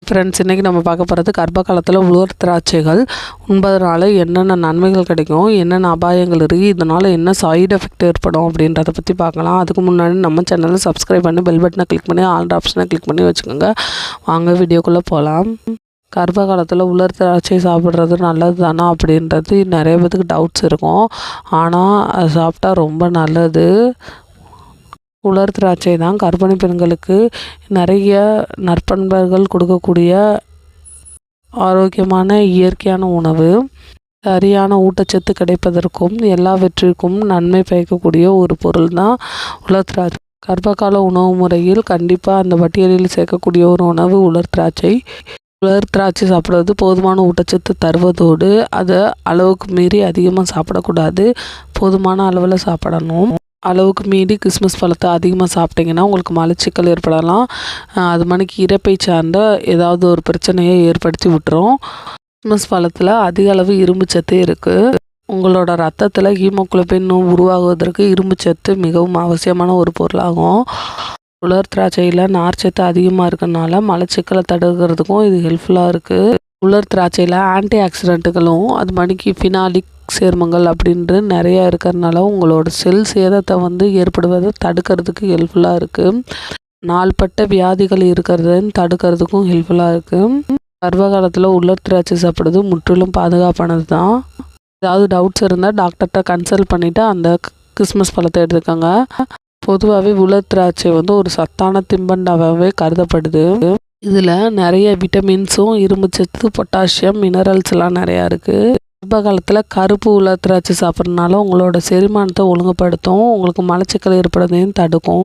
Friends, இன்றைக்கி நம்ம பார்க்க போகிறது கர்ப்ப காலத்தில் உலர் திராட்சைகள் உண்பதனால என்னென்ன நன்மைகள் கிடைக்கும், என்னென்ன அபாயங்கள் இருக்குது, இதனால் என்ன சைடு எஃபெக்ட் ஏற்படும் அப்படின்றத பற்றி பார்க்கலாம். அதுக்கு முன்னாடி நம்ம சேனலை சப்ஸ்கிரைப் பண்ணி பெல் பட்டனை கிளிக் பண்ணி ஆல் ஆப்ஷனை கிளிக் பண்ணி வச்சுக்கோங்க. வாங்க வீடியோக்குள்ளே போகலாம். கர்ப்ப காலத்தில் உலர் திராட்சை சாப்பிட்றது நல்லது தானா அப்படின்றது நிறைய பேத்துக்கு டவுட்ஸ் இருக்கும். ஆனால் அது சாப்பிட்டா ரொம்ப நல்லது. உலர் திராட்சை தான் கர்ப்பிணி பெண்களுக்கு நிறைய நற்பண்புகள் கொடுக்கக்கூடிய ஆரோக்கியமான இயற்கையான உணவு. சரியான ஊட்டச்சத்து கிடைப்பதற்கும் எல்லாவற்றிற்கும் நன்மை பயக்கக்கூடிய ஒரு பொருள் தான் உலர் திராட்சை. கர்ப்பகால உணவு முறையில் கண்டிப்பாக அந்த பட்டியலில் சேர்க்கக்கூடிய ஒரு உணவு உலர் திராட்சை. உலர் திராட்சை சாப்பிட்றது போதுமான ஊட்டச்சத்து தருவதோடு அதை அளவுக்கு மீறி அதிகமாக சாப்பிடக்கூடாது. போதுமான அளவில் சாப்பிடணும். அளவுக்கு மீறி கிறிஸ்மஸ் பழத்தை அதிகமாக சாப்பிட்டிங்கன்னா உங்களுக்கு மலச்சிக்கல் ஏற்படலாம். அது மணிக்கு இரைப்பை சார்ந்த ஏதாவது ஒரு பிரச்சனையை ஏற்படுத்தி விட்டுரும். கிறிஸ்மஸ் பழத்தில் அதிக அளவு இரும்பு சத்து இருக்குது. உங்களோட ரத்தத்தில் ஹீமோகுளோபின் உருவாகுவதற்கு இரும்பு சத்து மிகவும் அவசியமான ஒரு பொருளாகும். உலர் திராட்சையில் நார்ச்சத்து அதிகமாக இருக்கிறதுனால மலச்சிக்கலை தடுக்கிறதுக்கும் இது ஹெல்ப்ஃபுல்லாக இருக்குது. உலர் திராட்சையில் ஆன்டி ஆக்சிடென்ட்டுகளும் அது மணிக்கு ஃபினாலிக் சேர்மங்கள் அப்படின்ட்டு நிறையா இருக்கிறதுனால உங்களோட செல் சேதத்தை ஏற்படுவதை தடுக்கிறதுக்கு ஹெல்ப்ஃபுல்லாக இருக்குது. நாள்பட்ட வியாதிகள் இருக்கிறதுன்னு தடுக்கிறதுக்கும் ஹெல்ப்ஃபுல்லாக இருக்குது. கர்ப்ப காலத்தில் உலர் திராட்சை சாப்பிட்றது முற்றிலும் பாதுகாப்பானது தான். ஏதாவது டவுட்ஸ் இருந்தால் டாக்டர்கிட்ட கன்சல்ட் பண்ணிவிட்டு அந்த கிறிஸ்மஸ் பழத்தை எடுத்துக்கோங்க. பொதுவாகவே உலர் திராட்சை ஒரு சத்தான தின்பண்டாகவே கருதப்படுது. இதில் நிறைய விட்டமின்ஸும் இரும்புச்சத்து பொட்டாசியம் மினரல்ஸ் எல்லாம் நிறையா இருக்குது. கர்ப்ப காலத்தில் கருப்பு உலர் திராட்சை சாப்பிட்றதுனால உங்களோட செரிமானத்தை ஒழுங்குபடுத்தும். உங்களுக்கு மலச்சிக்கல் ஏற்படுறதையும் தடுக்கும்.